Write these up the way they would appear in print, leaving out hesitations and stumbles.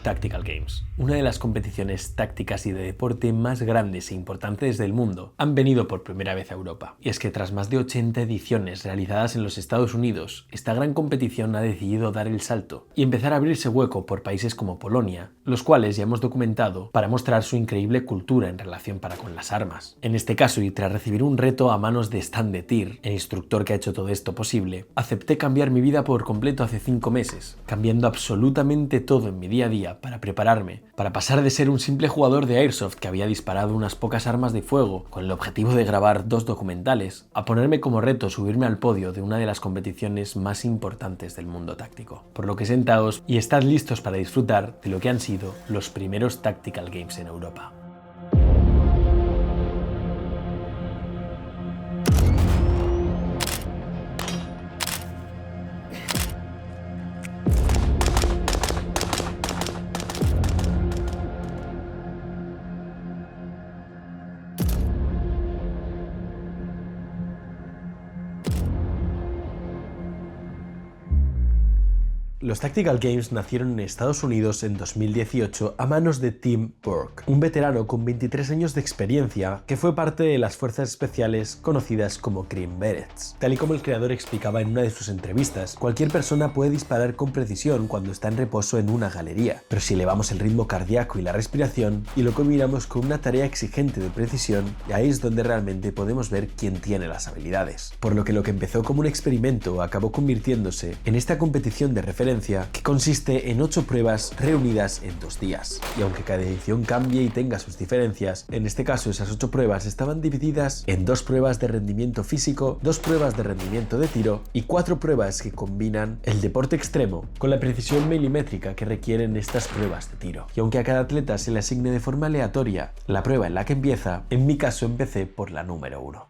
Tactical Games, una de las competiciones tácticas y de deporte más grandes e importantes del mundo, han venido por primera vez a Europa. Y es que tras más de 80 ediciones realizadas en los Estados Unidos, esta gran competición ha decidido dar el salto y empezar a abrirse hueco por países como Polonia, los cuales ya hemos documentado para mostrar su increíble cultura en relación para con las armas. En este caso, y tras recibir un reto a manos de Stan de Tir, el instructor que ha hecho todo esto posible, acepté cambiar mi vida por completo hace 5 meses, cambiando absolutamente todo en mi día a día para prepararme, para pasar de ser un simple jugador de Airsoft que había disparado unas pocas armas de fuego con el objetivo de grabar 2 documentales, a ponerme como reto subirme al podio de una de las competiciones más importantes del mundo táctico. Por lo que sentaos y estad listos para disfrutar de lo que han sido los primeros Tactical Games en Europa. Los Tactical Games nacieron en Estados Unidos en 2018 a manos de Tim Burke, un veterano con 23 años de experiencia que fue parte de las fuerzas especiales conocidas como Green Berets. Tal y como el creador explicaba en una de sus entrevistas, cualquier persona puede disparar con precisión cuando está en reposo en una galería, pero si elevamos el ritmo cardíaco y la respiración y lo combinamos con una tarea exigente de precisión, ahí es donde realmente podemos ver quién tiene las habilidades. Por lo que empezó como un experimento acabó convirtiéndose en esta competición de referencia que consiste en 8 pruebas reunidas en 2 días. Y aunque cada edición cambie y tenga sus diferencias, en este caso esas 8 pruebas estaban divididas en 2 pruebas de rendimiento físico, 2 pruebas de rendimiento de tiro y 4 pruebas que combinan el deporte extremo con la precisión milimétrica que requieren estas pruebas de tiro. Y aunque a cada atleta se le asigne de forma aleatoria la prueba en la que empieza, en mi caso empecé por la número 1.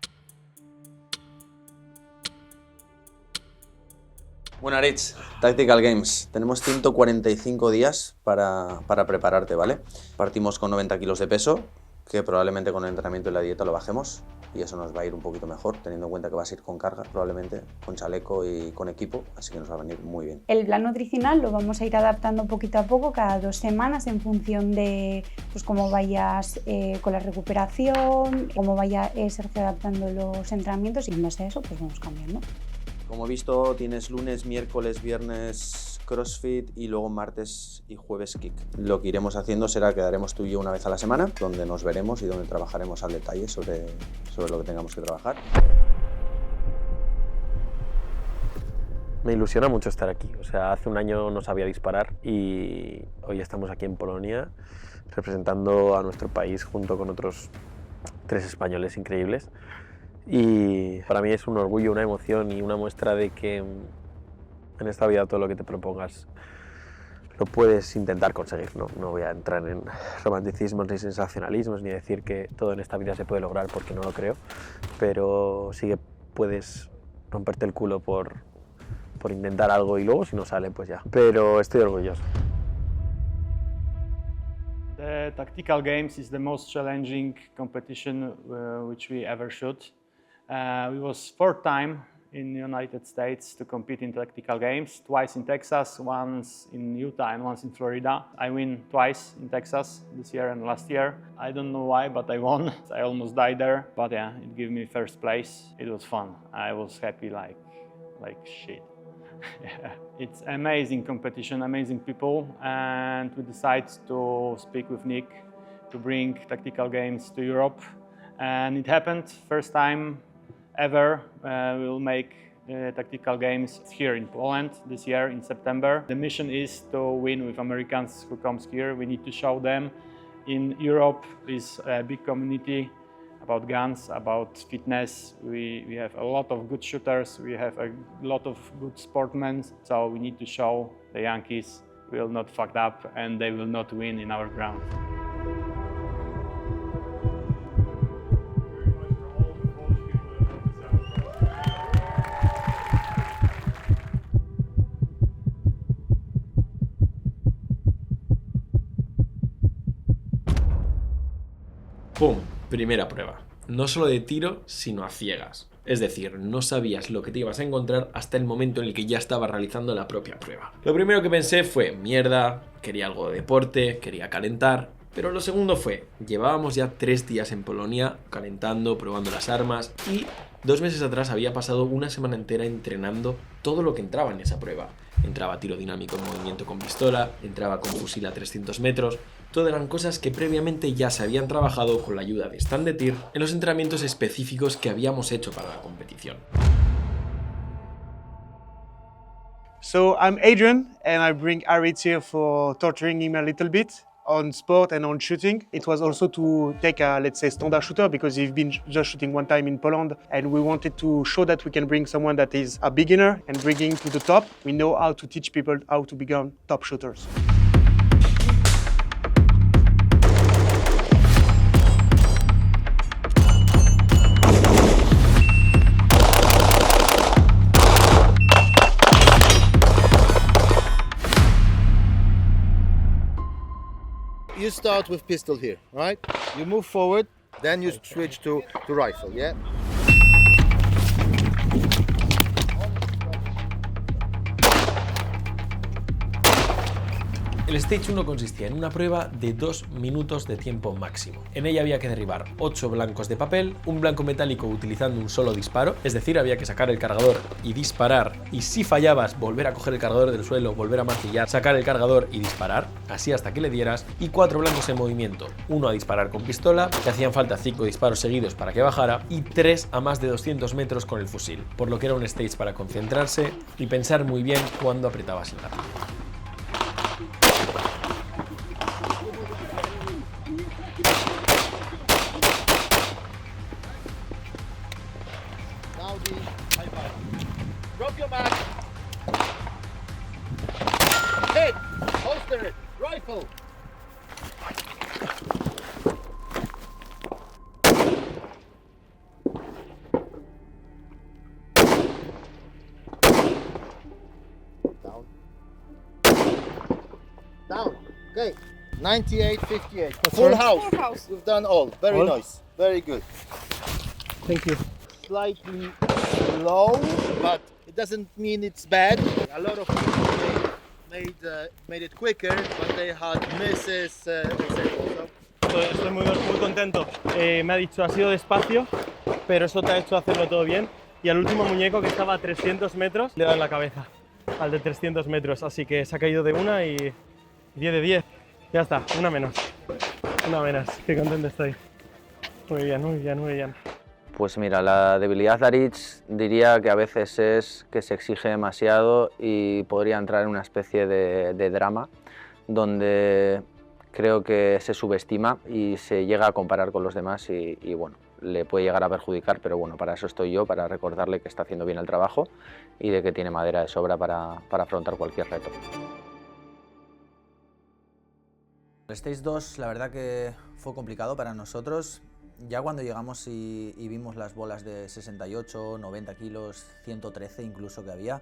Bueno, Aritz, Tactical Games. Tenemos 145 días para prepararte, ¿vale? Partimos con 90 kilos de peso, que probablemente con el entrenamiento y la dieta lo bajemos, y eso nos va a ir un poquito mejor, teniendo en cuenta que vas a ir con carga, probablemente, con chaleco y con equipo, así que nos va a venir muy bien. El plan nutricional lo vamos a ir adaptando poquito a poco, cada 2 semanas, en función de pues, cómo vayas con la recuperación, cómo vaya Sergio adaptando los entrenamientos, y en base a eso pues vamos cambiando. Como he visto, tienes lunes, miércoles, viernes CrossFit y luego martes y jueves kick. Lo que iremos haciendo será quedaremos tú y yo una vez a la semana, donde nos veremos y donde trabajaremos al detalle sobre lo que tengamos que trabajar. Me ilusiona mucho estar aquí. O sea, hace un año no sabía disparar y hoy estamos aquí en Polonia representando a nuestro país junto con otros 3 españoles increíbles. Y para mí es un orgullo, una emoción y una muestra de que en esta vida todo lo que te propongas lo puedes intentar conseguir. No voy a entrar en romanticismos ni sensacionalismos ni decir que todo en esta vida se puede lograr, porque no lo creo, pero sí que puedes romperte el culo por intentar algo y luego si no sale pues ya. Pero estoy orgulloso. The Tactical Games is the most challenging competition which we ever shoot. We was 4th time in the United States to compete in Tactical Games, twice in Texas, once in Utah and once in Florida. I win twice in Texas this year and last year. I don't know why, but I won. I almost died there, but yeah, it gave me first place. It was fun. I was happy like shit. Yeah. It's amazing competition, amazing people, and we decided to speak with Nick to bring Tactical Games to Europe, and it happened. First time ever we'll make Tactical Games here in Poland this year in September. The mission is to win with Americans who comes here. We need to show them in Europe is a big community about guns, about fitness. We have a lot of good shooters, we have a lot of good sportsmen, so we need to show the Yankees will not fuck up and they will not win in our ground. ¡Pum! Primera prueba. No solo de tiro, sino a ciegas. Es decir, no sabías lo que te ibas a encontrar hasta el momento en el que ya estabas realizando la propia prueba. Lo primero que pensé fue, mierda, quería algo de deporte, quería calentar. Pero lo segundo fue, llevábamos ya 3 días en Polonia calentando, probando las armas y 2 meses atrás había pasado una semana entera entrenando todo lo que entraba en esa prueba. Entraba tiro dinámico en movimiento con pistola, entraba con fusil a 300 metros, todo eran cosas que previamente ya se habían trabajado con la ayuda de Stan de Tir en los entrenamientos específicos que habíamos hecho para la competición. So I'm Adrian, and I bring Aritz here for torturing him a little bit on sport and on shooting. It was also to take a, let's say, standard shooter, because he's been just shooting one time in Poland, and we wanted to show that we can bring someone that is a beginner and bring him to the top. We know how to teach people how to become top shooters. You start with pistol here, right? You move forward, then you switch to rifle, yeah? El Stage 1 consistía en una prueba de 2 minutos de tiempo máximo. En ella había que derribar 8 blancos de papel, un blanco metálico utilizando un solo disparo, es decir, había que sacar el cargador y disparar, y si fallabas, volver a coger el cargador del suelo, volver a martillar, sacar el cargador y disparar, así hasta que le dieras, y 4 blancos en movimiento, uno a disparar con pistola, que hacían falta 5 disparos seguidos para que bajara, y 3 a más de 200 metros con el fusil, por lo que era un stage para concentrarse y pensar muy bien cuándo apretabas el gatillo. Now the high five. Drop your back. Head, holster it, rifle. Down. Down. Okay. 98, 58. Full house. Full house. We've done all. Very All? nice. Very good. Thank you. Slightly slow, but it doesn't mean it's bad. A lot of people made it quicker, but they had misses, etc. Estoy muy contento. Me ha dicho, ha sido despacio, pero eso te ha hecho hacerlo todo bien. Y al último muñeco, que estaba a 300 metros, le he dado en la cabeza, al de 300 metros. Así que se ha caído de una y 10 de 10. Ya está, una menos. Una menos. Qué contento estoy. Muy bien, muy bien, muy bien. Pues mira, la debilidad de Aritz diría que a veces es que se exige demasiado y podría entrar en una especie de drama donde creo que se subestima y se llega a comparar con los demás y bueno, le puede llegar a perjudicar, pero bueno, para eso estoy yo, para recordarle que está haciendo bien el trabajo y de que tiene madera de sobra para afrontar cualquier reto. El Stage 2 la verdad que fue complicado para nosotros. Ya cuando llegamos y vimos las bolas de 68, 90 kilos, 113 incluso que había,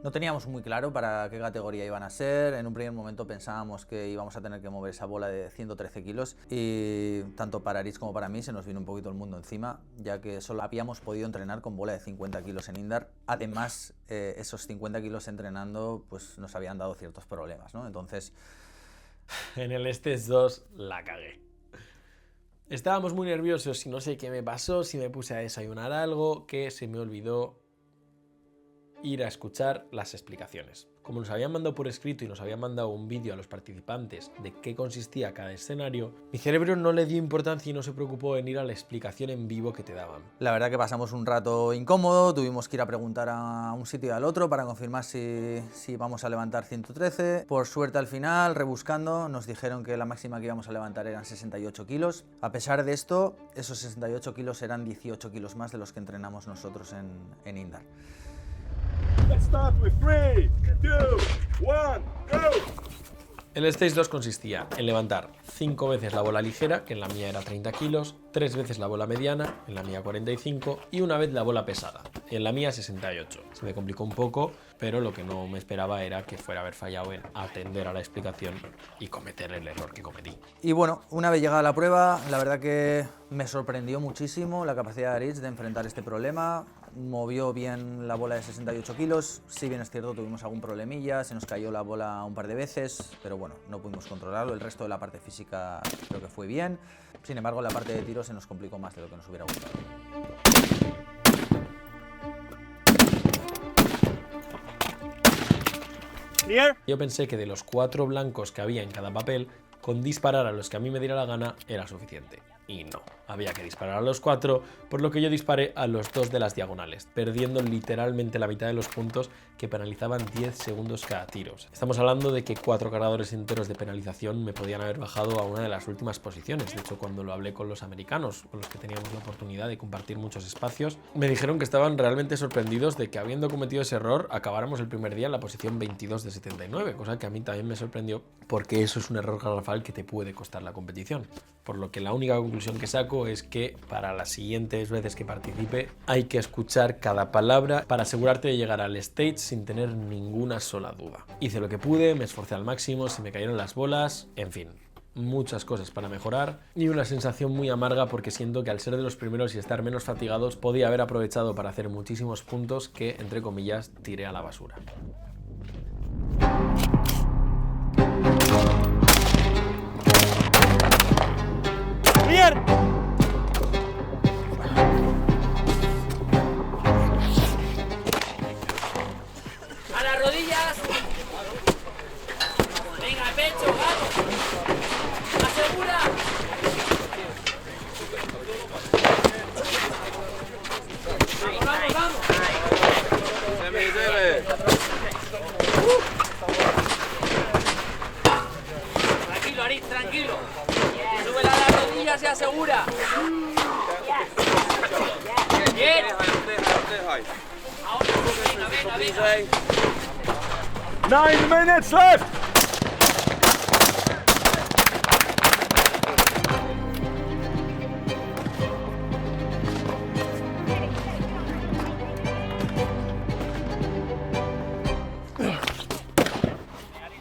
no teníamos muy claro para qué categoría iban a ser. En un primer momento pensábamos que íbamos a tener que mover esa bola de 113 kilos y tanto para Aritz como para mí se nos vino un poquito el mundo encima, ya que solo habíamos podido entrenar con bola de 50 kilos en Indar. Además, esos 50 kilos entrenando pues nos habían dado ciertos problemas, ¿no? Entonces, En el Stage 2 la cagué. Estábamos muy nerviosos y no sé qué me pasó, si me puse a desayunar algo, que se me olvidó ir a escuchar las explicaciones. Como nos habían mandado por escrito y nos habían mandado un vídeo a los participantes de qué consistía cada escenario, mi cerebro no le dio importancia y no se preocupó en ir a la explicación en vivo que te daban. la verdad que pasamos un rato incómodo, tuvimos que ir a preguntar a un sitio y al otro para confirmar si íbamos a levantar 113. Por suerte al final, rebuscando, nos dijeron que la máxima que íbamos a levantar eran 68 kilos. A pesar de esto, esos 68 kilos eran 18 kilos más de los que entrenamos nosotros en Indar. Let's start with 3, 2, 1, go! El Stage 2 consistía en levantar 5 veces la bola ligera, que en la mía era 30 kilos, 3 veces la bola mediana, en la mía 45, y una vez la bola pesada, en la mía 68. Se me complicó un poco, pero lo que no me esperaba era que fuera a haber fallado en atender a la explicación y cometer el error que cometí. Y bueno, una vez llegada la prueba, la verdad que me sorprendió muchísimo la capacidad de Aritz de enfrentar este problema. movió bien la bola de 68 kilos. Si bien es cierto, tuvimos algún problemilla, se nos cayó la bola un par de veces, pero bueno, no pudimos controlarlo. El resto de la parte física creo que fue bien. Sin embargo, la parte de tiro se nos complicó más de lo que nos hubiera gustado. Yo pensé que de los 4 blancos que había en cada papel, con disparar a los que a mí me diera la gana era suficiente. Y no, había que disparar a los 4, por lo que yo disparé a los 2 de las diagonales, perdiendo literalmente la mitad de los puntos que penalizaban 10 segundos cada tiro. Estamos hablando de que 4 cargadores enteros de penalización me podían haber bajado a una de las últimas posiciones. De hecho, cuando lo hablé con los americanos, con los que teníamos la oportunidad de compartir muchos espacios, me dijeron que estaban realmente sorprendidos de que, habiendo cometido ese error, acabáramos el primer día en la posición 22 de 79, cosa que a mí también me sorprendió, porque eso es un error garrafal que te puede costar la competición. Por lo que la única conclusión que saco es que para las siguientes veces que participe hay que escuchar cada palabra para asegurarte de llegar al stage sin tener ninguna sola duda. Hice lo que pude, me esforcé al máximo, se me cayeron las bolas, en fin, muchas cosas para mejorar y una sensación muy amarga porque siento que al ser de los primeros y estar menos fatigados podía haber aprovechado para hacer muchísimos puntos que, entre comillas, tiré a la basura. ¡A las rodillas! ¡Venga, pecho, vamos! ¡Asegura! ¡Vamos, vamos! Tranquilo, Aritz, tranquilo. Súbela a las rodillas y asegura. Bien. Ahora, venga, venga. 9 minutes left!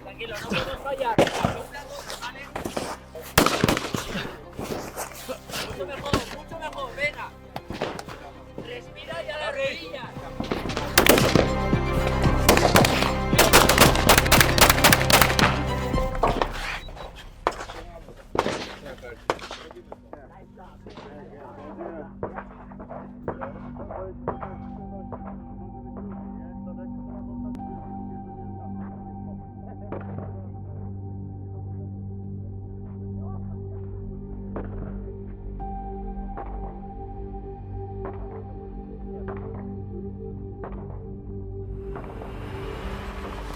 Tranquilo, no podemos fallar. Mucho mejor, venga. Respira y a las rodillas.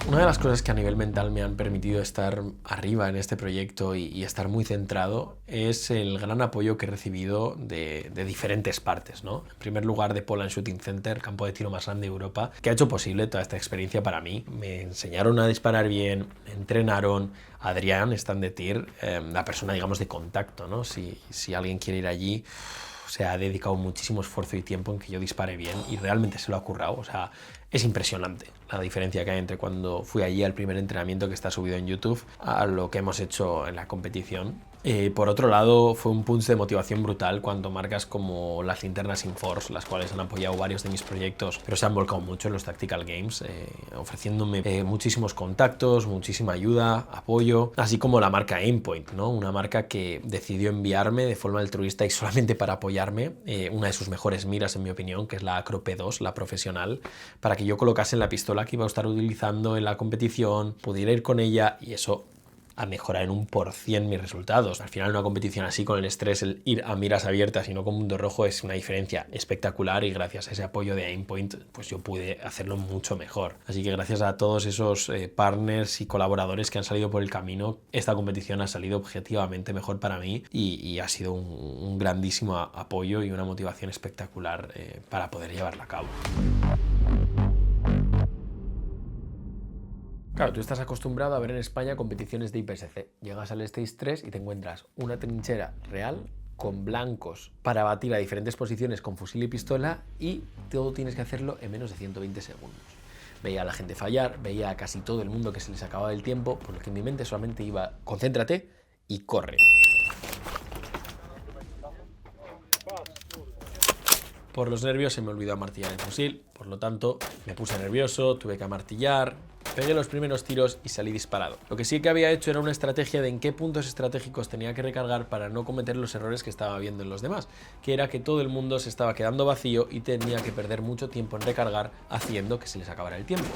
Una de las cosas que a nivel mental me han permitido estar arriba en este proyecto y estar muy centrado es el gran apoyo que he recibido de diferentes partes, ¿no? En primer lugar, de Poland Shooting Center, campo de tiro más grande de Europa, que ha hecho posible toda esta experiencia para mí. Me enseñaron a disparar bien, me entrenaron. Adrián, stand de tir, la persona, digamos, de contacto, ¿no? Si alguien quiere ir allí, se ha dedicado muchísimo esfuerzo y tiempo en que yo dispare bien y realmente se lo ha currado. O sea, es impresionante la diferencia que hay entre cuando fui allí al primer entrenamiento, que está subido en YouTube, a lo que hemos hecho en la competición. Por otro lado, fue un punch de motivación brutal cuando marcas como las linternas Inforce, las cuales han apoyado varios de mis proyectos, pero se han volcado mucho en los Tactical Games, ofreciéndome muchísimos contactos, muchísima ayuda, apoyo, así como la marca Aimpoint, ¿no? Una marca que decidió enviarme de forma altruista y solamente para apoyarme una de sus mejores miras, en mi opinión, que es la Acro P2, la profesional, para que yo colocase en la pistola que iba a estar utilizando en la competición, pudiera ir con ella y eso a mejorar en 1% mis resultados. Al final, una competición así, con el estrés, el ir a miras abiertas y no con mundo rojo, es una diferencia espectacular, y gracias a ese apoyo de Aimpoint pues yo pude hacerlo mucho mejor. Así que gracias a todos esos partners y colaboradores que han salido por el camino, esta competición ha salido objetivamente mejor para mí y ha sido un grandísimo apoyo y una motivación espectacular para poder llevarla a cabo. Claro, tú estás acostumbrado a ver en España competiciones de IPSC. Llegas al Stage 3 y te encuentras una trinchera real con blancos para batir a diferentes posiciones con fusil y pistola, y todo tienes que hacerlo en menos de 120 segundos. Veía a la gente fallar, veía a casi todo el mundo que se les acababa el tiempo, por lo que en mi mente solamente iba: concéntrate y corre. Por los nervios se me olvidó amartillar el fusil, por lo tanto me puse nervioso, tuve que amartillar, pegué los primeros tiros y salí disparado. Lo que sí que había hecho era una estrategia de en qué puntos estratégicos tenía que recargar para no cometer los errores que estaba viendo en los demás, que era que todo el mundo se estaba quedando vacío y tenía que perder mucho tiempo en recargar, haciendo que se les acabara el tiempo.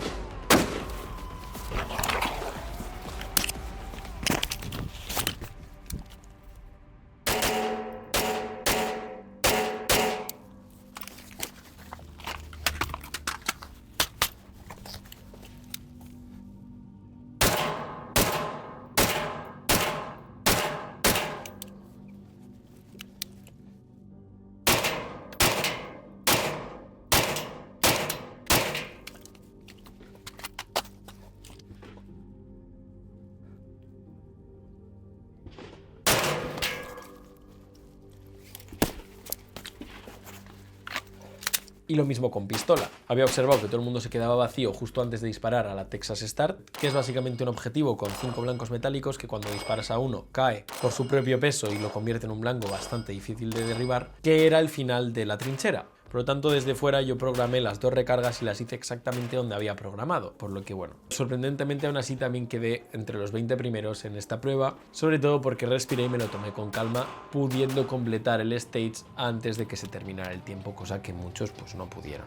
Y lo mismo con pistola. Había observado que todo el mundo se quedaba vacío justo antes de disparar a la Texas Start, que es básicamente un objetivo con 5 blancos metálicos que cuando disparas a uno cae por su propio peso y lo convierte en un blanco bastante difícil de derribar, que era el final de la trinchera. Por lo tanto, desde fuera yo programé las 2 recargas y las hice exactamente donde había programado, por lo que bueno, sorprendentemente aún así también quedé entre los 20 primeros en esta prueba, sobre todo porque respiré y me lo tomé con calma, pudiendo completar el stage antes de que se terminara el tiempo, cosa que muchos pues no pudieron.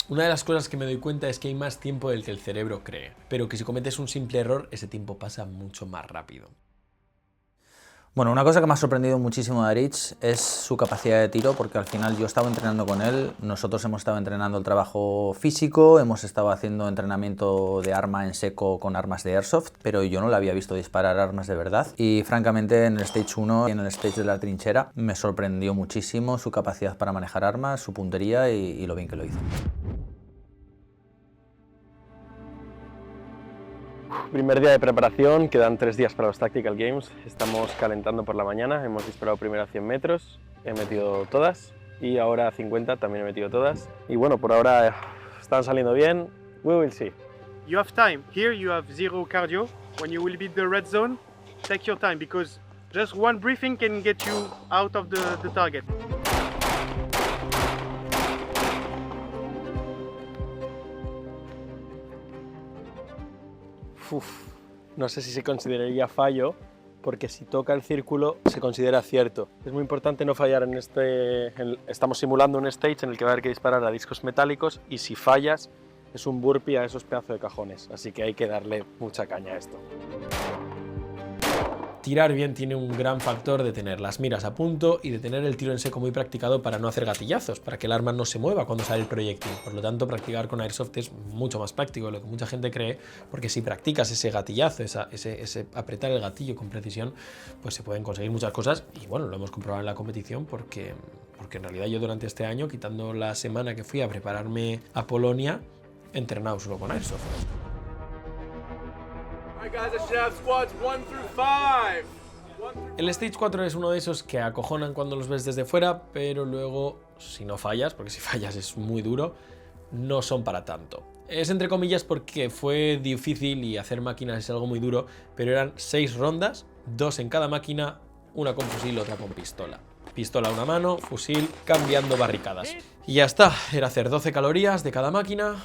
Una de las cosas que me doy cuenta es que hay más tiempo del que el cerebro cree, pero que si cometes un simple error, ese tiempo pasa mucho más rápido. Bueno, una cosa que me ha sorprendido muchísimo de Aritz es su capacidad de tiro, porque al final yo estaba entrenando con él, nosotros hemos estado entrenando el trabajo físico, hemos estado haciendo entrenamiento de arma en seco con armas de Airsoft, pero yo no le había visto disparar armas de verdad. Y francamente en el Stage 1 y en el Stage de la trinchera me sorprendió muchísimo su capacidad para manejar armas, su puntería y lo bien que lo hizo. Primer día de preparación, quedan 3 días para los Tactical Games, estamos calentando por la mañana, hemos disparado primero a 100 metros, he metido todas y ahora a 50 también he metido todas y bueno, por ahora están saliendo bien, we will see. You have time, here you have 0 cardio, when you will beat the red zone, take your time because just one briefing can get you out of the target. No sé si se consideraría fallo, porque si toca el círculo se considera cierto. Es muy importante no fallar en estamos simulando un stage en el que va a haber que disparar a discos metálicos y si fallas es un burpee a esos pedazos de cajones, así que hay que darle mucha caña a esto. Tirar bien tiene un gran factor de tener las miras a punto y de tener el tiro en seco muy practicado para no hacer gatillazos, para que el arma no se mueva cuando sale el proyectil. Por lo tanto, practicar con Airsoft es mucho más práctico de lo que mucha gente cree, porque si practicas ese gatillazo, ese apretar el gatillo con precisión, pues se pueden conseguir muchas cosas y bueno, lo hemos comprobado en la competición porque en realidad yo durante este año, quitando la semana que fui a prepararme a Polonia, he entrenado solo con Airsoft. El Stage 4 es uno de esos que acojonan cuando los ves desde fuera, pero luego, si no fallas, porque si fallas es muy duro, no son para tanto. Es entre comillas porque fue difícil y hacer máquinas es algo muy duro, pero eran 6 rondas, 2 en cada máquina, una con fusil, otra con pistola. Pistola a una mano, fusil, cambiando barricadas. Y ya está, era hacer 12 calorías de cada máquina,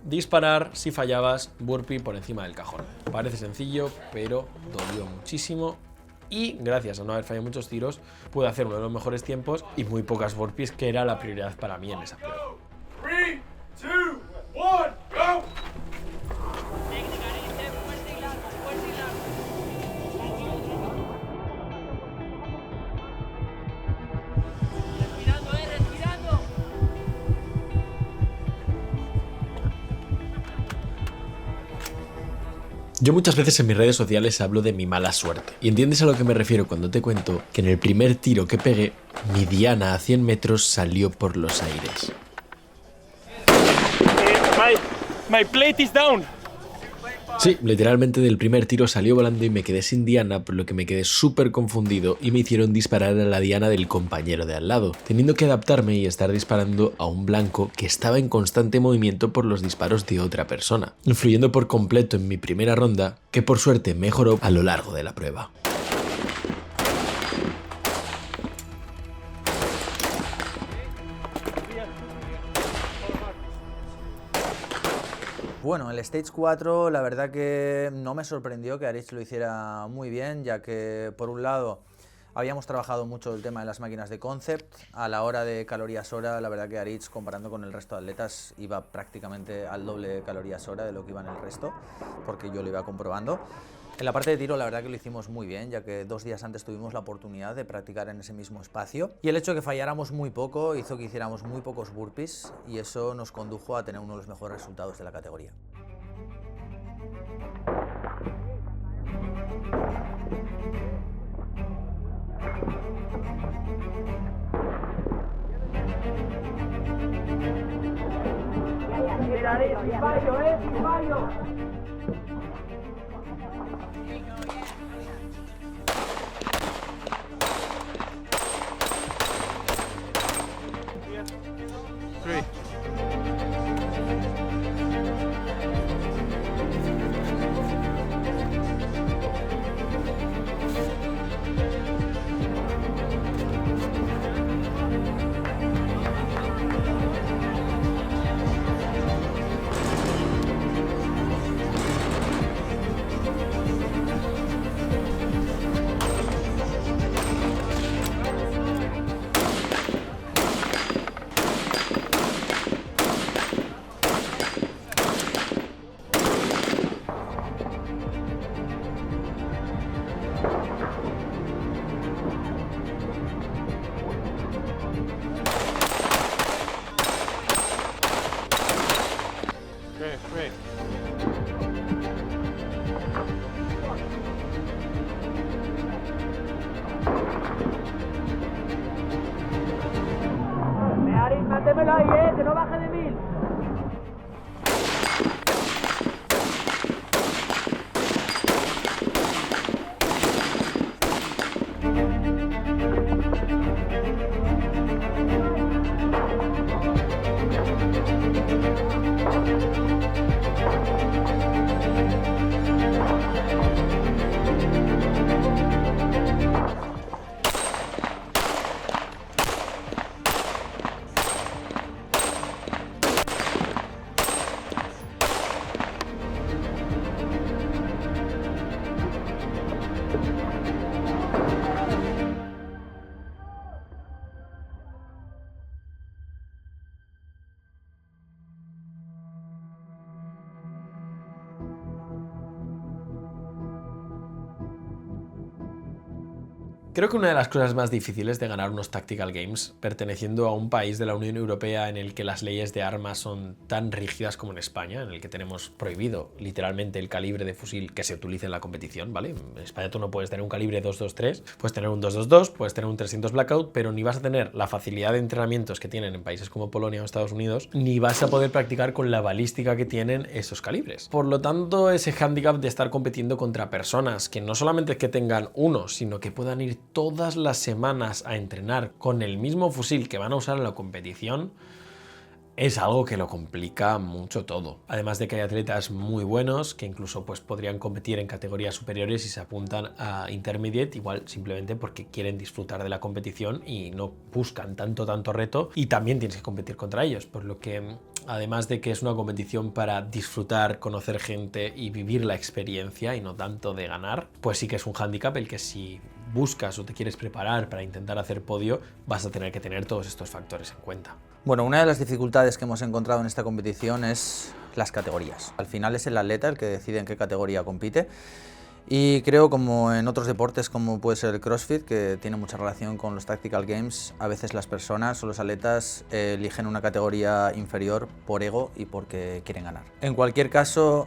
disparar, si fallabas, burpee por encima del cajón. Parece sencillo, pero dolió muchísimo. Y gracias a no haber fallado muchos tiros, pude hacer uno de los mejores tiempos y muy pocas burpees, que era la prioridad para mí en esa prueba. 3, 2, 1, go! Yo muchas veces en mis redes sociales hablo de mi mala suerte. Y entiendes a lo que me refiero cuando te cuento que en el primer tiro que pegué, mi diana a 100 metros salió por los aires. My plate is down. Sí, literalmente del primer tiro salió volando y me quedé sin diana, por lo que me quedé súper confundido y me hicieron disparar a la diana del compañero de al lado, teniendo que adaptarme y estar disparando a un blanco que estaba en constante movimiento por los disparos de otra persona, influyendo por completo en mi primera ronda, que por suerte mejoró a lo largo de la prueba. Bueno, el Stage 4 la verdad que no me sorprendió que Aritz lo hiciera muy bien, ya que por un lado habíamos trabajado mucho el tema de las máquinas de concept. A la hora de calorías hora, la verdad que Aritz, comparando con el resto de atletas, iba prácticamente al doble de calorías hora de lo que iba en el resto, porque yo lo iba comprobando. En la parte de tiro la verdad que lo hicimos muy bien, ya que 2 días antes tuvimos la oportunidad de practicar en ese mismo espacio. Y el hecho de que falláramos muy poco hizo que hiciéramos muy pocos burpees y eso nos condujo a tener uno de los mejores resultados de la categoría. Mátemelo ahí, que no baje de 1000. Creo que una de las cosas más difíciles de ganar unos Tactical Games, perteneciendo a un país de la Unión Europea en el que las leyes de armas son tan rígidas como en España, en el que tenemos prohibido literalmente el calibre de fusil que se utilice en la competición, ¿vale? En España tú no puedes tener un calibre 223, puedes tener un 222, puedes tener un 300 Blackout, pero ni vas a tener la facilidad de entrenamientos que tienen en países como Polonia o Estados Unidos, ni vas a poder practicar con la balística que tienen esos calibres. Por lo tanto, ese hándicap de estar compitiendo contra personas que no solamente es que tengan uno, sino que puedan ir todas las semanas a entrenar con el mismo fusil que van a usar en la competición, es algo que lo complica mucho todo. Además de que hay atletas muy buenos que incluso pues podrían competir en categorías superiores y se apuntan a Intermediate, igual simplemente porque quieren disfrutar de la competición y no buscan tanto reto, y también tienes que competir contra ellos, por lo que además de que es una competición para disfrutar, conocer gente y vivir la experiencia y no tanto de ganar, pues sí que es un hándicap el que si buscas o te quieres preparar para intentar hacer podio, vas a tener que tener todos estos factores en cuenta. Bueno, una de las dificultades que hemos encontrado en esta competición es las categorías. Al final es el atleta el que decide en qué categoría compite. Y creo, como en otros deportes como puede ser el CrossFit, que tiene mucha relación con los Tactical Games, a veces las personas o los atletas eligen una categoría inferior por ego y porque quieren ganar. En cualquier caso,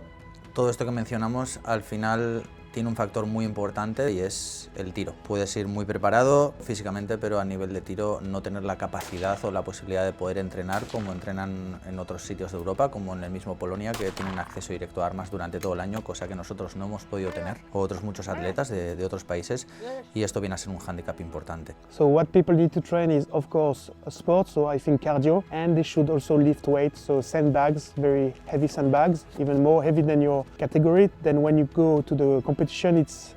todo esto que mencionamos al final tiene un factor muy importante y es el tiro. Puedes ir muy preparado físicamente, pero a nivel de tiro no tener la capacidad o la posibilidad de poder entrenar como entrenan en otros sitios de Europa, como en el mismo Polonia, que tienen acceso directo a armas durante todo el año, cosa que nosotros no hemos podido tener, o otros muchos atletas de otros países, y esto viene a ser un hándicap importante. So what people need to train is, of course, sport, so I think cardio, and they should also lift weights, so sandbags, very heavy sandbags, even more heavy than your category. Then when you go to the competition, it's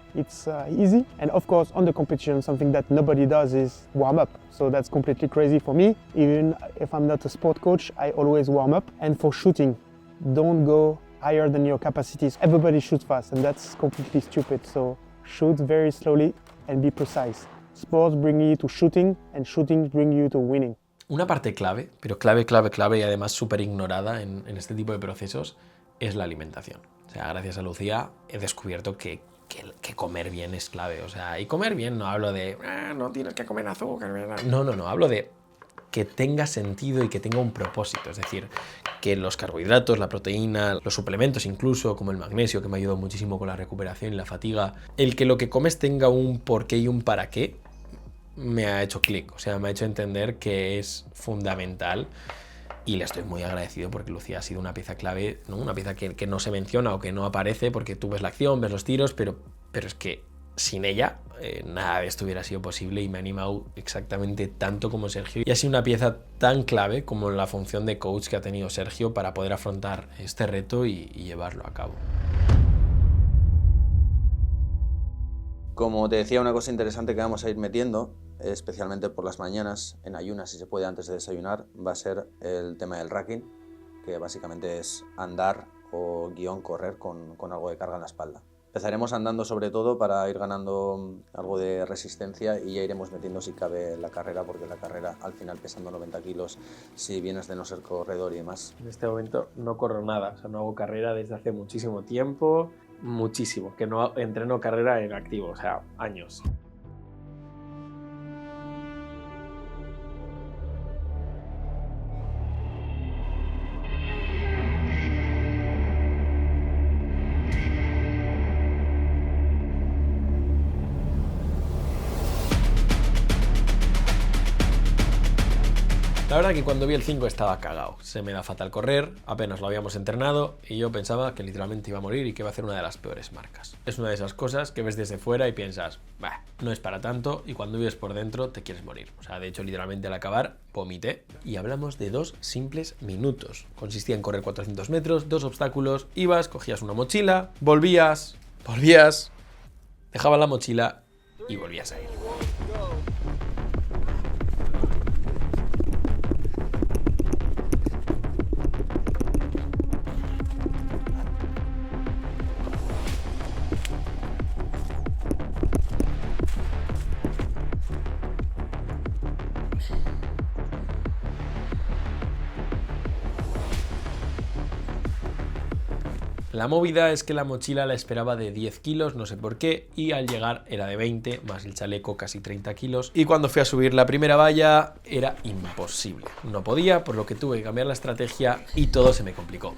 easy. And of course, on the competition, something that nobody does is warm up. So that's completely crazy for me. Even if I'm not a sport coach, I always warm up. And for shooting, don't go higher than your capacities. Everybody shoots fast, and that's completely stupid. So shoot very slowly and be precise. Sports bring you to shooting, and shooting bring you to winning. Una parte clave, pero clave y además súper ignorada en este tipo de procesos, es la alimentación. O sea, gracias a Lucía he descubierto que comer bien es clave. O sea, y comer bien no hablo de no tienes que comer azúcar. No, hablo de que tenga sentido y que tenga un propósito. Es decir, que los carbohidratos, la proteína, los suplementos incluso, como el magnesio, que me ha ayudado muchísimo con la recuperación y la fatiga, el que lo que comes tenga un porqué y un para qué, me ha hecho clic. O sea, me ha hecho entender que es fundamental. Y le estoy muy agradecido porque Lucía ha sido una pieza clave, ¿no? Una pieza que no se menciona o que no aparece porque tú ves la acción, ves los tiros, pero es que sin ella nada de esto hubiera sido posible y me ha animado exactamente tanto como Sergio. Y ha sido una pieza tan clave como la función de coach que ha tenido Sergio para poder afrontar este reto y llevarlo a cabo. Como te decía, una cosa interesante que vamos a ir metiendo, especialmente por las mañanas, en ayunas, si se puede antes de desayunar, va a ser el tema del racking, que básicamente es andar o guión correr con algo de carga en la espalda. Empezaremos andando sobre todo para ir ganando algo de resistencia y ya iremos metiendo si cabe la carrera, porque la carrera al final pesando 90 kilos, si vienes de no ser corredor y demás. En este momento no corro nada, o sea, no hago carrera desde hace muchísimo tiempo, muchísimo, que no entreno carrera en activo, o sea, años. La verdad que cuando vi el 5 estaba cagado. Se me da fatal correr, apenas lo habíamos entrenado y yo pensaba que literalmente iba a morir y que iba a hacer una de las peores marcas. Es una de esas cosas que ves desde fuera y piensas, bah, no es para tanto, y cuando vives por dentro te quieres morir. O sea, de hecho, literalmente al acabar vomité. Y hablamos de 2 simples minutos. Consistía en correr 400 metros, 2 obstáculos, ibas, cogías una mochila, volvías, dejabas la mochila y volvías a ir. La movida es que la mochila la esperaba de 10 kilos, no sé por qué, y al llegar era de 20, más el chaleco casi 30 kilos. Y cuando fui a subir la primera valla era imposible. No podía, por lo que tuve que cambiar la estrategia y todo se me complicó.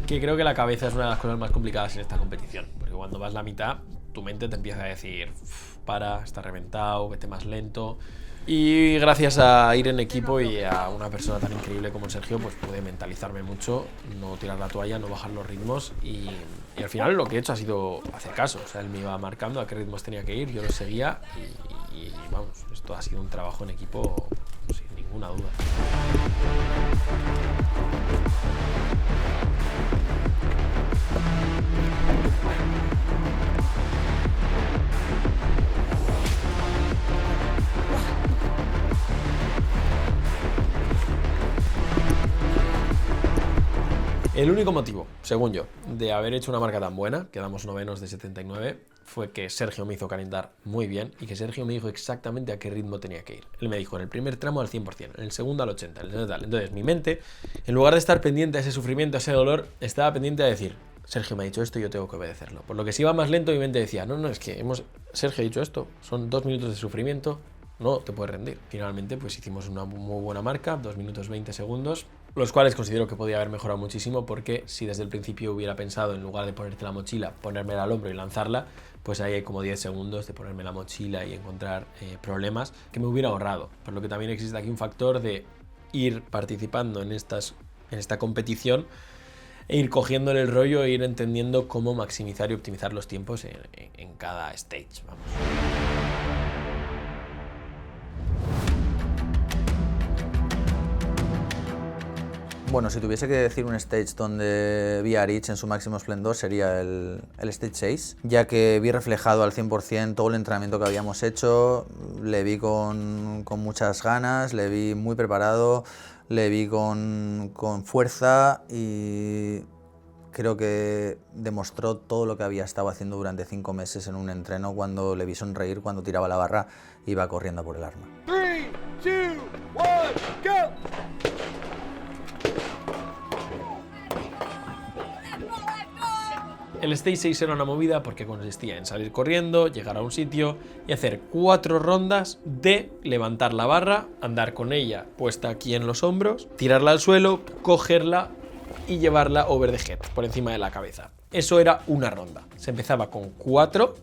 Que creo que la cabeza es una de las cosas más complicadas en esta competición, porque cuando vas la mitad, tu mente te empieza a decir, para, está reventado, vete más lento. Y gracias a ir en equipo y a una persona tan increíble como Sergio, pues pude mentalizarme mucho, no tirar la toalla, no bajar los ritmos y al final lo que he hecho ha sido hacer caso. O sea, él me iba marcando a qué ritmos tenía que ir, yo los seguía y vamos, esto ha sido un trabajo en equipo sin ninguna duda. El único motivo, según yo, de haber hecho una marca tan buena, quedamos novenos de 79, fue que Sergio me hizo calentar muy bien y que Sergio me dijo exactamente a qué ritmo tenía que ir. Él me dijo en el primer tramo al 100%, en el segundo al 80%, en el segundo tal. Entonces mi mente, en lugar de estar pendiente a ese sufrimiento, a ese dolor, estaba pendiente a decir, Sergio me ha dicho esto y yo tengo que obedecerlo. Por lo que si iba más lento, mi mente decía, no, es que Sergio ha dicho esto, son 2 minutos de sufrimiento, no te puedes rendir. Finalmente, pues hicimos una muy buena marca, 2 minutos 20 segundos, los cuales considero que podía haber mejorado muchísimo, porque si desde el principio hubiera pensado, en lugar de ponerte la mochila, ponérmela al hombro y lanzarla, pues ahí hay como 10 segundos de ponerme la mochila y encontrar problemas que me hubiera ahorrado. Por lo que también existe aquí un factor de ir participando en esta competición e ir cogiéndole el rollo e ir entendiendo cómo maximizar y optimizar los tiempos en cada stage. Vamos. Bueno, si tuviese que decir un stage donde vi a Aritz en su máximo esplendor sería el Stage 6, ya que vi reflejado al 100% todo el entrenamiento que habíamos hecho, le vi con muchas ganas, le vi muy preparado, le vi con fuerza y creo que demostró todo lo que había estado haciendo durante 5 meses en un entreno cuando le vi sonreír, cuando tiraba la barra e iba corriendo a por el arma. 3, 2, 1, go! El Stage 6 era una movida porque consistía en salir corriendo, llegar a un sitio y hacer 4 rondas de levantar la barra, andar con ella puesta aquí en los hombros, tirarla al suelo, cogerla y llevarla over the head, por encima de la cabeza. Eso era una ronda. Se empezaba con 4,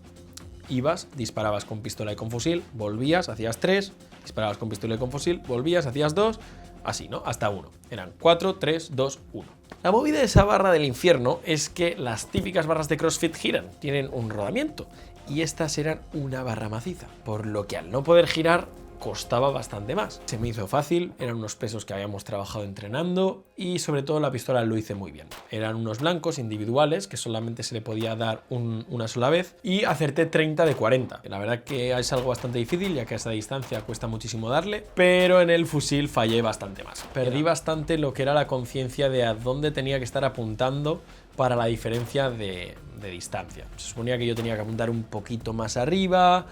ibas, disparabas con pistola y con fusil, volvías, hacías 3, disparabas con pistola y con fusil, volvías, hacías 2, así, ¿no? Hasta 1. Eran 4, 3, 2, 1. La movida de esa barra del infierno es que las típicas barras de CrossFit giran, tienen un rodamiento, y estas eran una barra maciza, por lo que al no poder girar costaba bastante más. Se me hizo fácil, eran unos pesos que habíamos trabajado entrenando y sobre todo la pistola lo hice muy bien. Eran unos blancos individuales que solamente se le podía dar una sola vez y acerté 30 de 40. La verdad que es algo bastante difícil ya que a esa distancia cuesta muchísimo darle, pero en el fusil fallé bastante más. Perdí bastante lo que era la conciencia de a dónde tenía que estar apuntando para la diferencia de distancia. Se suponía que yo tenía que apuntar un poquito más arriba.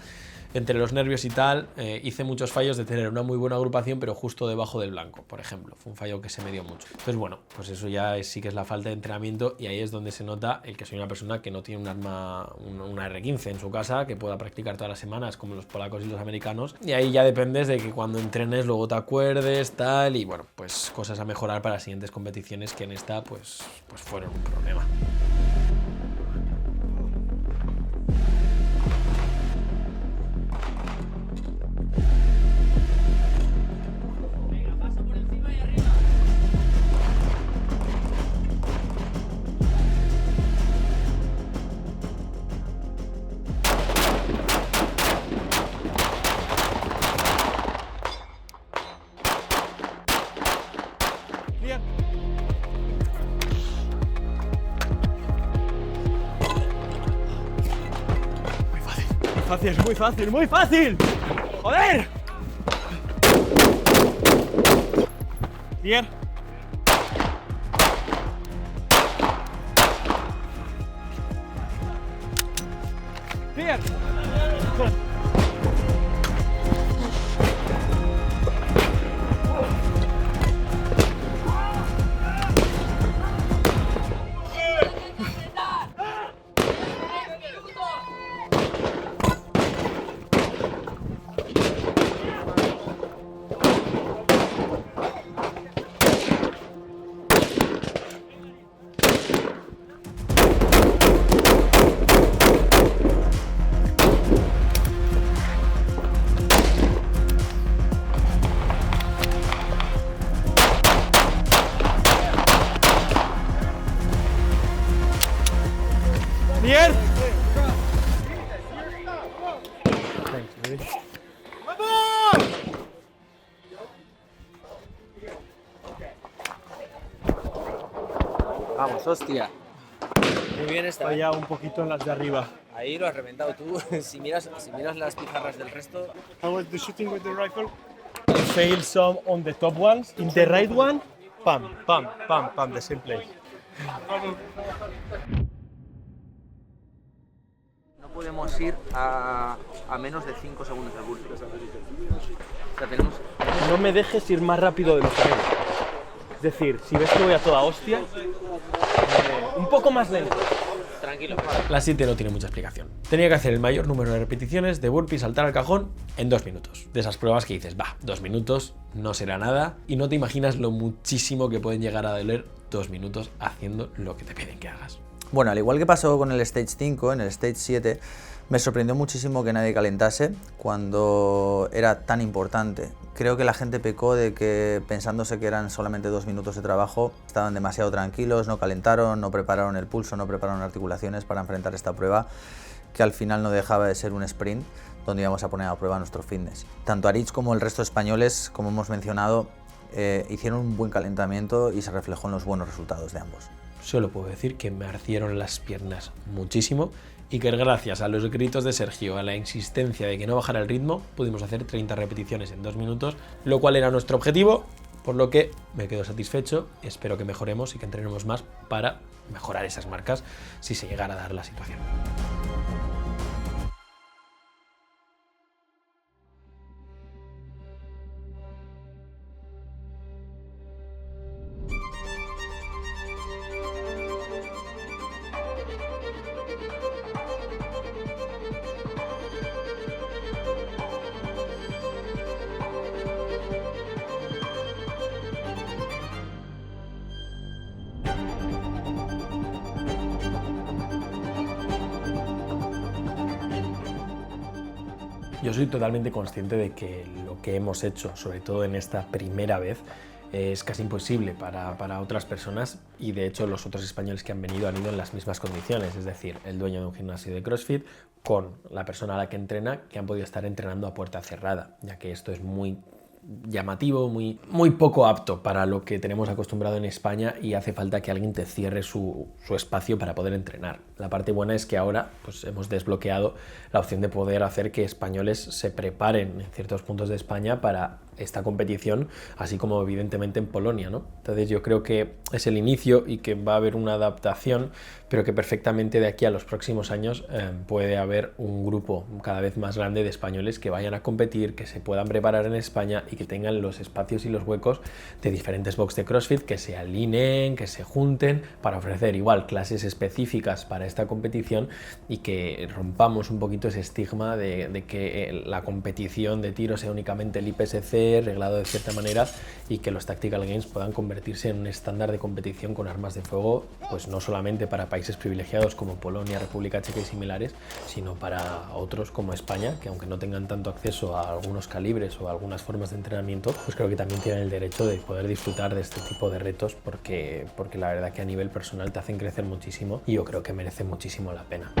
Entre los nervios y tal, hice muchos fallos de tener una muy buena agrupación, pero justo debajo del blanco, por ejemplo. Fue un fallo que se me dio mucho. Entonces, bueno, pues eso ya sí que es la falta de entrenamiento y ahí es donde se nota el que soy una persona que no tiene un arma, una R15 en su casa, que pueda practicar todas las semanas, como los polacos y los americanos. Y ahí ya dependes de que cuando entrenes luego te acuerdes, tal, y bueno, pues cosas a mejorar para las siguientes competiciones que en esta, pues fueron un problema. Muy fácil, muy fácil. ¡Joder! Bien. Bien. Bien. Vamos, hostia. Muy bien esta. Falla un poquito en las de arriba. Ahí lo has reventado tú. Si miras las pizarras del resto. How was the shooting with the rifle? I failed some on the top ones. In the right one, pam, pam, pam, pam, the same place. podemos ir a menos de 5 segundos del burpee. O sea, tenemos... No me dejes ir más rápido de lo que vengo. Es decir, si ves que voy a toda hostia, un poco más lento. Tranquilo. La 7 no tiene mucha explicación. Tenía que hacer el mayor número de repeticiones de burpee y saltar al cajón en 2 minutos. De esas pruebas que dices, 2 minutos no será nada, y no te imaginas lo muchísimo que pueden llegar a doler 2 minutos haciendo lo que te piden que hagas. Bueno, al igual que pasó con el Stage 5, en el Stage 7 me sorprendió muchísimo que nadie calentase cuando era tan importante. Creo que la gente pecó de que, pensándose que eran solamente 2 minutos de trabajo, estaban demasiado tranquilos, no calentaron, no prepararon el pulso, no prepararon articulaciones para enfrentar esta prueba, que al final no dejaba de ser un sprint donde íbamos a poner a prueba nuestro fitness. Tanto Aritz como el resto de españoles, como hemos mencionado, hicieron un buen calentamiento y se reflejó en los buenos resultados de ambos. Solo puedo decir que me ardieron las piernas muchísimo y que gracias a los gritos de Sergio, a la insistencia de que no bajara el ritmo, pudimos hacer 30 repeticiones en 2 minutos, lo cual era nuestro objetivo, por lo que me quedo satisfecho. Espero que mejoremos y que entrenemos más para mejorar esas marcas si se llegara a dar la situación. Yo soy totalmente consciente de que lo que hemos hecho, sobre todo en esta primera vez, es casi imposible para otras personas, y de hecho los otros españoles que han ido en las mismas condiciones, es decir, el dueño de un gimnasio de CrossFit con la persona a la que entrena, que han podido estar entrenando a puerta cerrada, ya que esto es muy llamativo, muy poco apto para lo que tenemos acostumbrado en España, y hace falta que alguien te cierre su espacio para poder entrenar. La parte buena es que ahora pues, hemos desbloqueado la opción de poder hacer que españoles se preparen en ciertos puntos de España para esta competición, así como evidentemente en Polonia, ¿no? Entonces yo creo que es el inicio y que va a haber una adaptación, pero que perfectamente de aquí a los próximos años puede haber un grupo cada vez más grande de españoles que vayan a competir, que se puedan preparar en España y que tengan los espacios y los huecos de diferentes box de CrossFit, que se alineen, que se junten para ofrecer igual clases específicas para esta competición, y que rompamos un poquito ese estigma de que la competición de tiro sea únicamente el IPSC reglado de cierta manera, y que los Tactical Games puedan convertirse en un estándar de competición con armas de fuego, pues no solamente para países privilegiados como Polonia, República Checa y similares, sino para otros como España, que aunque no tengan tanto acceso a algunos calibres o a algunas formas de entrenamiento, pues creo que también tienen el derecho de poder disfrutar de este tipo de retos, porque la verdad que a nivel personal te hacen crecer muchísimo, y yo creo que merece muchísimo la pena.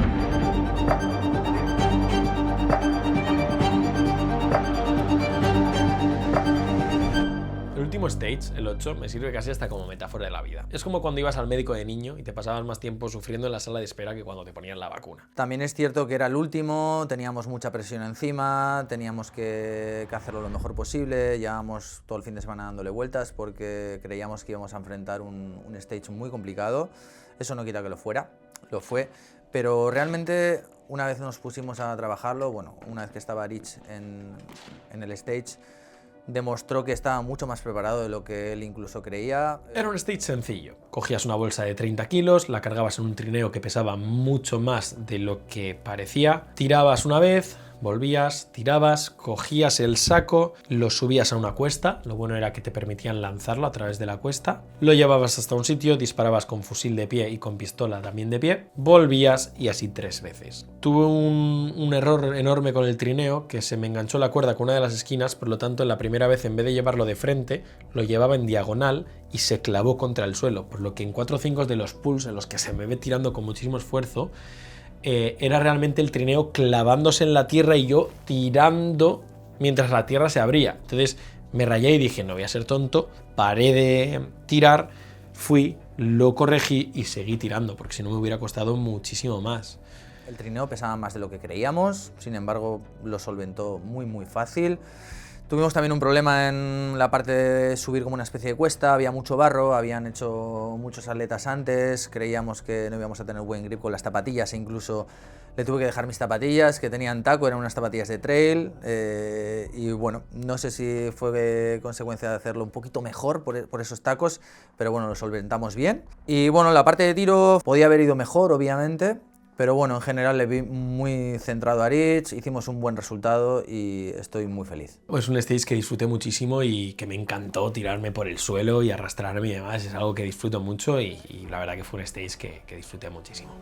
El último stage, el 8, me sirve casi hasta como metáfora de la vida. Es como cuando ibas al médico de niño y te pasabas más tiempo sufriendo en la sala de espera que cuando te ponían la vacuna. También es cierto que era el último, teníamos mucha presión encima, teníamos que hacerlo lo mejor posible, llevábamos todo el fin de semana dándole vueltas porque creíamos que íbamos a enfrentar un stage muy complicado. Eso no quita que lo fuera, lo fue, pero realmente una vez nos pusimos a trabajarlo, bueno, una vez que estaba Rich en el stage, demostró que estaba mucho más preparado de lo que él incluso creía. Era un stage sencillo. Cogías una bolsa de 30 kilos, la cargabas en un trineo que pesaba mucho más de lo que parecía, tirabas una vez, volvías, tirabas, cogías el saco, lo subías a una cuesta, lo bueno era que te permitían lanzarlo a través de la cuesta, lo llevabas hasta un sitio, disparabas con fusil de pie y con pistola también de pie, volvías, y así 3 veces. Tuve un error enorme con el trineo, que se me enganchó la cuerda con una de las esquinas, por lo tanto en la primera vez, en vez de llevarlo de frente, lo llevaba en diagonal y se clavó contra el suelo, por lo que en 4 o 5 de los pulls en los que se me ve tirando con muchísimo esfuerzo, era realmente el trineo clavándose en la tierra y yo tirando mientras la tierra se abría. Entonces me rayé y dije, no voy a ser tonto, paré de tirar, fui, lo corregí y seguí tirando, porque si no me hubiera costado muchísimo más. El trineo pesaba más de lo que creíamos, sin embargo lo solventó muy fácil. Tuvimos también un problema en la parte de subir como una especie de cuesta, había mucho barro, habían hecho muchos atletas antes, creíamos que no íbamos a tener buen grip con las zapatillas e incluso le tuve que dejar mis zapatillas que tenían taco, eran unas zapatillas de trail y bueno, no sé si fue consecuencia de hacerlo un poquito mejor por esos tacos, pero bueno, lo solventamos bien. Y bueno, la parte de tiro podía haber ido mejor, obviamente. Pero bueno, en general le vi muy centrado a Aritz, hicimos un buen resultado y estoy muy feliz. Es un stage que disfruté muchísimo y que me encantó tirarme por el suelo y arrastrarme y demás. Es algo que disfruto mucho y la verdad que fue un stage que disfruté muchísimo.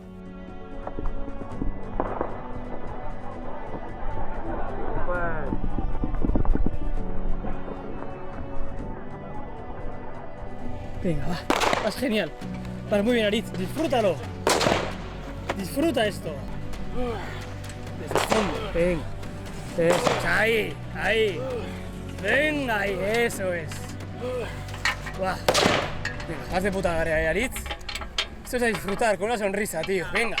Venga, va, vas genial. Vas muy bien, Aritz, disfrútalo. Disfruta esto. Desde el fondo. Venga. Eso es. Ahí, ahí. Venga, ahí. Eso es. Buah. Venga, haz de puta madre, Aritz. Esto es a disfrutar con una sonrisa, tío. Venga.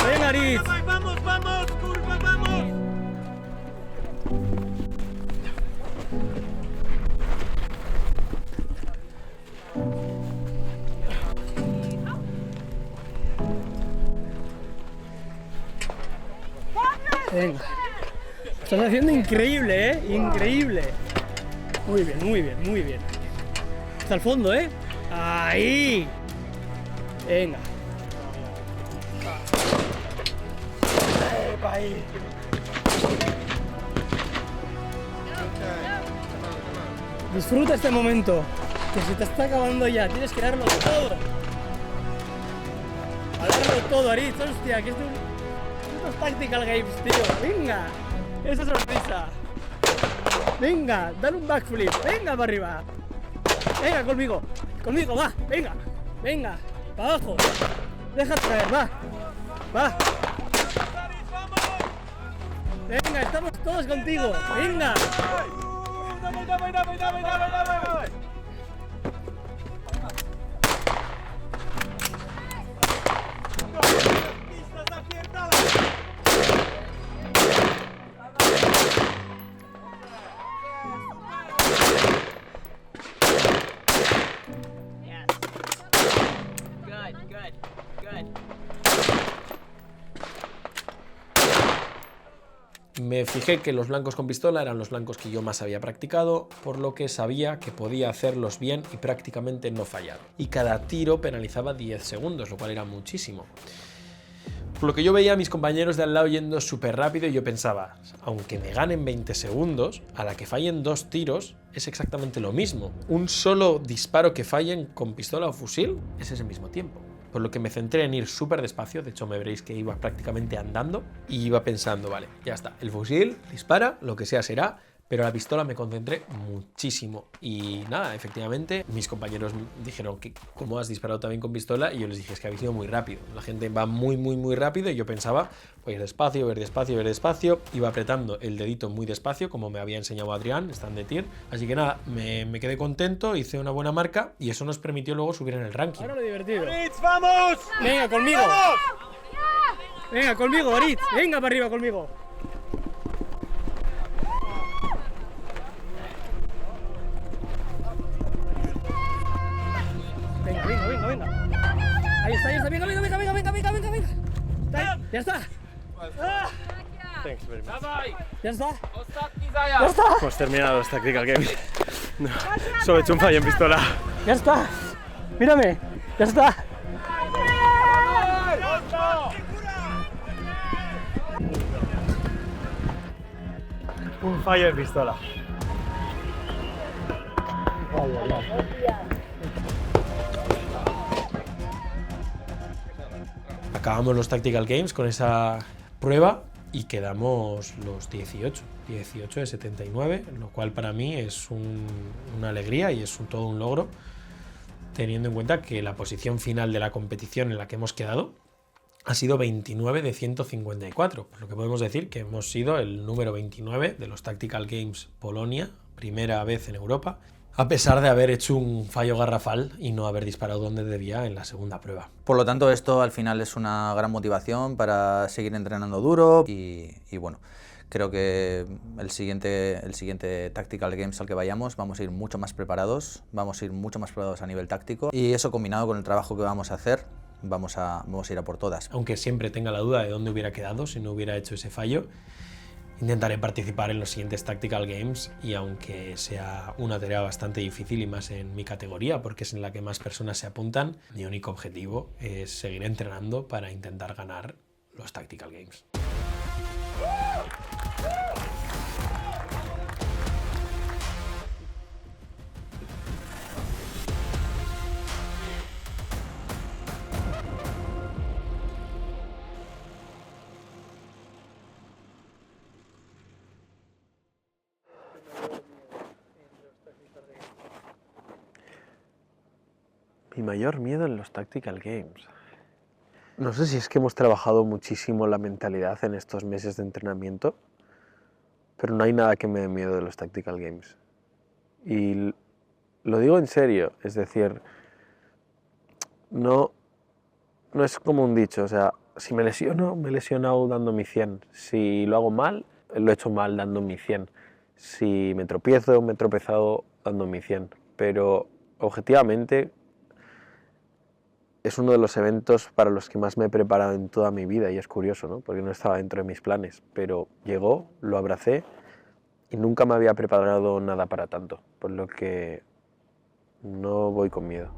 Venga, Aritz. Vamos, vamos, curva, vamos. Venga. Estás haciendo increíble, ¿eh? Increíble. Muy bien, muy bien, muy bien. Hasta el fondo, ¿eh? Ahí. Venga. Ahí. Disfruta este momento, que se te está acabando ya, tienes que darlo todo. A darlo todo, Aritz, hostia, que esto es Tactical Games, tío, venga, esa sonrisa. Venga, dale un backflip, venga para arriba. Venga, conmigo, va, venga, venga, para abajo. Deja traer, va. Venga, estamos todos contigo. Venga. Me fijé que los blancos con pistola eran los blancos que yo más había practicado, por lo que sabía que podía hacerlos bien y prácticamente no fallar. Y cada tiro penalizaba 10 segundos, lo cual era muchísimo. Por lo que yo veía a mis compañeros de al lado yendo súper rápido y yo pensaba, aunque me ganen 20 segundos, a la que fallen 2 tiros es exactamente lo mismo. Un solo disparo que fallen con pistola o fusil es ese mismo tiempo. Por lo que me centré en ir súper despacio, de hecho me veréis que iba prácticamente andando y iba pensando, vale, ya está, el fusil dispara, lo que sea será, pero a la pistola me concentré muchísimo y nada, efectivamente mis compañeros dijeron que cómo has disparado también con pistola y yo les dije es que habéis ido muy rápido, la gente va muy rápido y yo pensaba voy a ir despacio, ver despacio, iba apretando el dedito muy despacio como me había enseñado Adrián, stand de tir, así que nada, me quedé contento, hice una buena marca y eso nos permitió luego subir en el ranking. Ahora lo divertido. Aritz, vamos. Venga conmigo. ¡Vamos! Venga conmigo, Aritz, venga para arriba conmigo. Venga. Ahí está, venga. Ya está. Thanks very much. Ya está. Hemos terminado los Tactical Games. No, solo he hecho un fallo en pistola. Ya está. Mírame, ya está. Un fallo de pistola. Acabamos los Tactical Games con esa prueba y quedamos los 18 de 79, lo cual para mí es una alegría y es todo un logro, teniendo en cuenta que la posición final de la competición en la que hemos quedado ha sido 29 de 154, por lo que podemos decir que hemos sido el número 29 de los Tactical Games Polonia, primera vez en Europa, a pesar de haber hecho un fallo garrafal y no haber disparado donde debía en la segunda prueba. Por lo tanto, esto al final es una gran motivación para seguir entrenando duro y bueno, creo que el siguiente Tactical Games al que vayamos vamos a ir mucho más preparados, a nivel táctico, y eso combinado con el trabajo que vamos a hacer, vamos a ir a por todas. Aunque siempre tenga la duda de dónde hubiera quedado si no hubiera hecho ese fallo, intentaré participar en los siguientes Tactical Games, y aunque sea una tarea bastante difícil y más en mi categoría porque es en la que más personas se apuntan, mi único objetivo es seguir entrenando para intentar ganar los Tactical Games. Mi mayor miedo en los Tactical Games. No sé si es que hemos trabajado muchísimo la mentalidad en estos meses de entrenamiento, pero no hay nada que me dé miedo de los Tactical Games. Y lo digo en serio, es decir, no es como un dicho, o sea, si me lesiono, me he lesionado dando mi 100. Si lo hago mal, lo he hecho mal dando mi 100. Si me tropiezo, me he tropezado dando mi 100. Pero objetivamente es uno de los eventos para los que más me he preparado en toda mi vida, y es curioso, ¿no? Porque no estaba dentro de mis planes, pero llegó, lo abracé y nunca me había preparado nada para tanto, por lo que no voy con miedo.